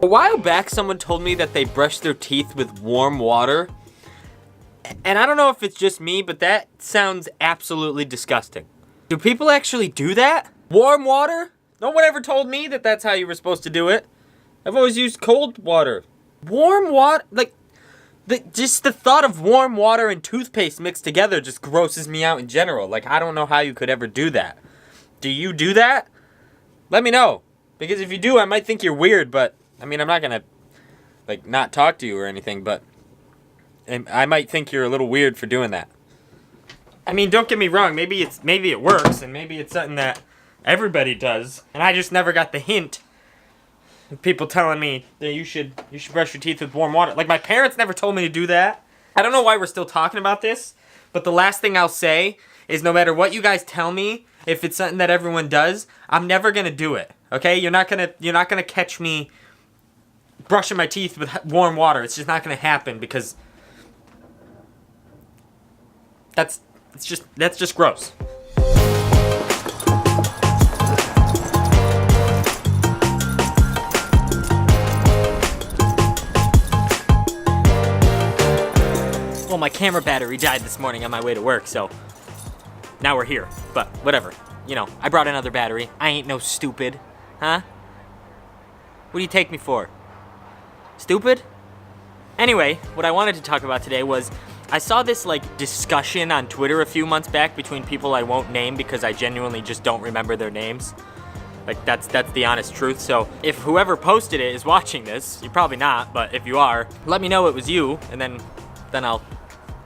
A while back, someone told me that they brush their teeth with warm water. And I don't know if it's just me, but that sounds absolutely disgusting. Do people actually do that? Warm water? No one ever told me that that's how you were supposed to do it. I've always used cold water. Warm water? Like, just the thought of warm water and toothpaste mixed together just grosses me out in general. Like, I don't know how you could ever do that. Do you do that? Let me know. Because if you do, I might think you're weird, but, I mean, I'm not gonna, like, not talk to you or anything, but I might think you're a little weird for doing that. I mean, don't get me wrong, maybe it works, and maybe it's something that everybody does, and I just never got the hint of people telling me that you should brush your teeth with warm water. Like, my parents never told me to do that. I don't know why we're still talking about this, but the last thing I'll say is no matter what you guys tell me, if it's something that everyone does, I'm never gonna do it. Okay? You're not gonna catch me brushing my teeth with warm water. It's just not gonna happen because that's just gross. Well, my camera battery died this morning on my way to work, so now we're here. But whatever. You know, I brought another battery. I ain't no stupid. Huh? What do you take me for? Stupid? Anyway, what I wanted to talk about today was I saw this like discussion on Twitter a few months back between people I won't name because I genuinely just don't remember their names. Like that's the honest truth. So if whoever posted it is watching this, you're probably not, but if you are, let me know it was you, and then I'll,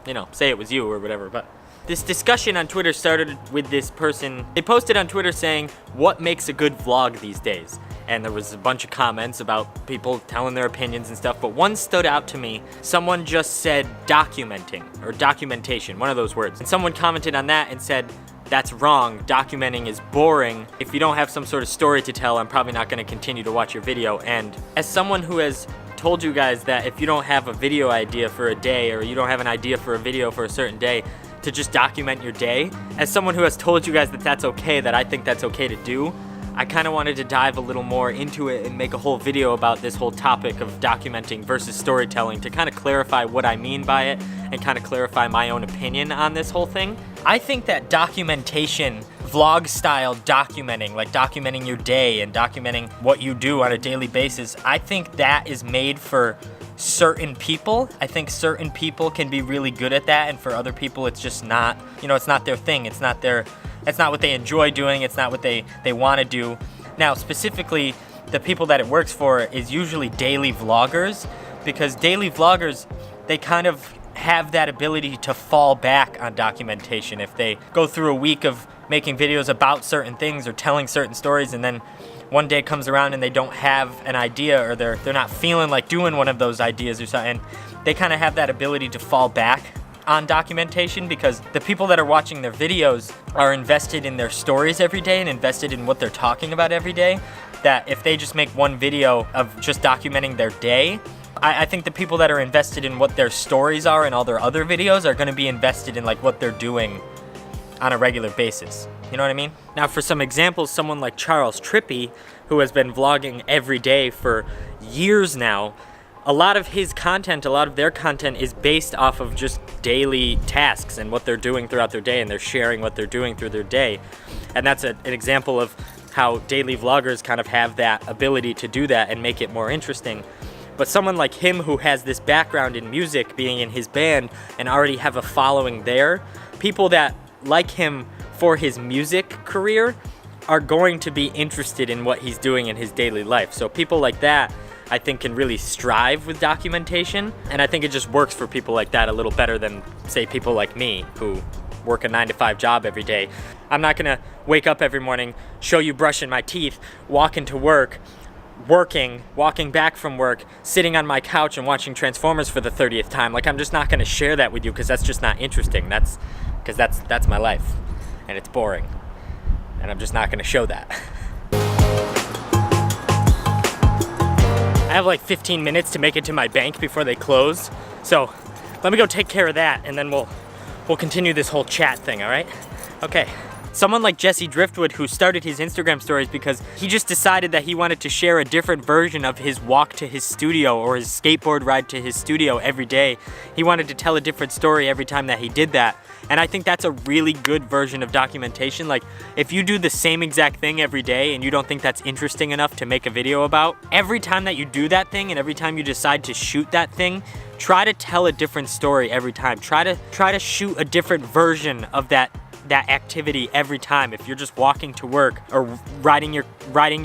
you know, say it was you or whatever. But this discussion on Twitter started with this person. They posted on Twitter saying, what makes a good vlog these days? And there was a bunch of comments about people telling their opinions and stuff, but one stood out to me. Someone just said documenting, or documentation, one of those words. And someone commented on that and said, that's wrong, documenting is boring. If you don't have some sort of story to tell, I'm probably not gonna continue to watch your video. And as someone who has told you guys that if you don't have a video idea for a day, or you don't have an idea for a video for a certain day, to just document your day, as someone who has told you guys that that's okay, that I think that's okay to do, I kind of wanted to dive a little more into it and make a whole video about this whole topic of documenting versus storytelling to kind of clarify what I mean by it and kind of clarify my own opinion on this whole thing. I think that documentation, vlog style documenting, like documenting your day and documenting what you do on a daily basis, I think that is made for certain people. I think certain people can be really good at that, and for other people it's just not, you know, it's not their thing. It's not what they enjoy doing. It's not what they want to do. Now, specifically, the people that it works for is usually daily vloggers, because daily vloggers, they kind of have that ability to fall back on documentation. If they go through a week of making videos about certain things or telling certain stories, and then one day comes around and they don't have an idea, or they're not feeling like doing one of those ideas or something, they kind of have that ability to fall back on documentation, because the people that are watching their videos are invested in their stories every day and invested in what they're talking about every day, that if they just make one video of just documenting their day, I think the people that are invested in what their stories are and all their other videos are going to be invested in like what they're doing on a regular basis. You know what I mean? Now, for some examples, someone like Charles Trippy, who has been vlogging every day for years now, a lot of his content, a lot of their content is based off of just daily tasks and what they're doing throughout their day, and they're sharing what they're doing through their day. And that's an example of how daily vloggers kind of have that ability to do that and make it more interesting. But someone like him who has this background in music, being in his band, and already have a following there, people that like him for his music career are going to be interested in what he's doing in his daily life. So people like that, I think, can really strive with documentation, and I think it just works for people like that a little better than, say, people like me who work a 9-to-5 job every day. I'm not gonna wake up every morning, show you brushing my teeth, walking to work, working, walking back from work, sitting on my couch and watching Transformers for the 30th time. Like, I'm just not gonna share that with you because that's just not interesting. That's my life, and it's boring, and I'm just not gonna show that. I have like 15 minutes to make it to my bank before they close, so let me go take care of that, and then we'll continue this whole chat thing, all right? Okay, Someone like Jesse Driftwood, who started his Instagram stories because he just decided that he wanted to share a different version of his walk to his studio or his skateboard ride to his studio every day. He wanted to tell a different story every time that he did that. And I think that's a really good version of documentation. Like, if you do the same exact thing every day and you don't think that's interesting enough to make a video about, every time that you do that thing and every time you decide to shoot that thing, try to tell a different story every time. Try to shoot a different version of that activity every time. If you're just walking to work or riding your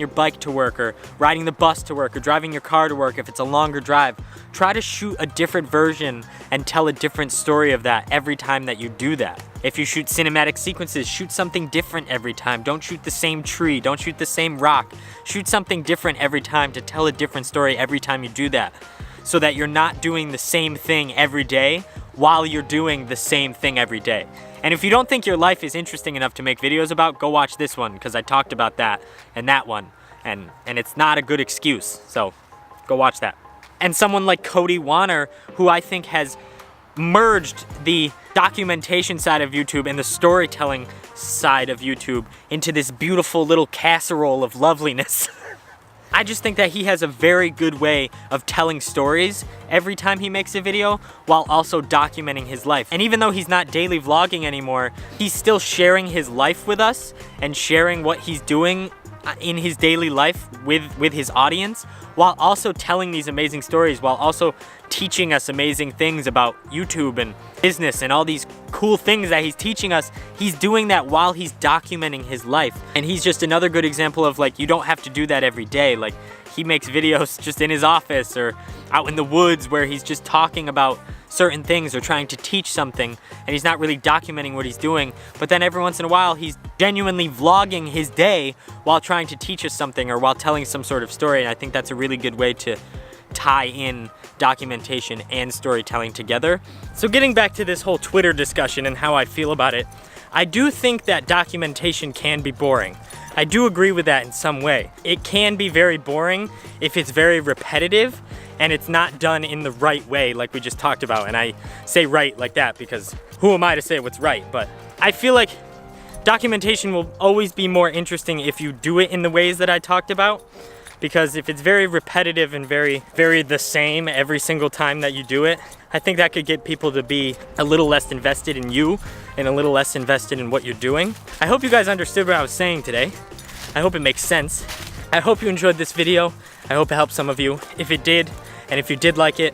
bike to work or riding the bus to work or driving your car to work, if it's a longer drive, try to shoot a different version and tell a different story of that every time that you do that. If you shoot cinematic sequences, shoot something different every time. Don't shoot the same tree, don't shoot the same rock. Shoot something different every time to tell a different story every time you do that, so that you're not doing the same thing every day while you're doing the same thing every day. And if you don't think your life is interesting enough to make videos about, go watch this one, because I talked about that and that one, and it's not a good excuse, so go watch that. And someone like Cody Warner, who I think has merged the documentation side of YouTube and the storytelling side of YouTube into this beautiful little casserole of loveliness. I just think that he has a very good way of telling stories every time he makes a video while also documenting his life. And even though he's not daily vlogging anymore, he's still sharing his life with us and sharing what he's doing in his daily life with his audience, while also telling these amazing stories, while also teaching us amazing things about YouTube and business and all these cool things that he's teaching us. He's doing that while he's documenting his life. And he's just another good example of, like, you don't have to do that every day. Like, he makes videos just in his office or out in the woods where he's just talking about certain things or trying to teach something, and he's not really documenting what he's doing. But then every once in a while he's genuinely vlogging his day while trying to teach us something or while telling some sort of story. And I think that's a really good way to tie in documentation and storytelling together. So getting back to this whole Twitter discussion and how I feel about it, I do think that documentation can be boring. I do agree with that in some way. It can be very boring if it's very repetitive and it's not done in the right way, like we just talked about. And I say right like that because who am I to say what's right? But I feel like documentation will always be more interesting if you do it in the ways that I talked about. Because if it's very repetitive and very the same every single time that you do it, I think that could get people to be a little less invested in you and a little less invested in what you're doing. I hope you guys understood what I was saying today. I hope it makes sense. I hope you enjoyed this video. I hope it helped some of you. If it did, and if you did like it,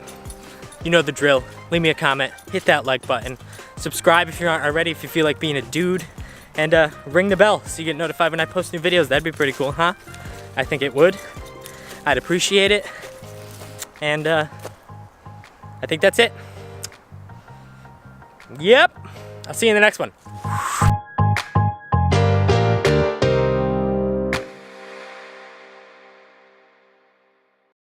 you know the drill. Leave me a comment, hit that like button, subscribe if you aren't already, if you feel like being a dude, and ring the bell so you get notified when I post new videos. That'd be pretty cool, huh? I think it would. I'd appreciate it. And I think that's it. Yep. I'll see you in the next one.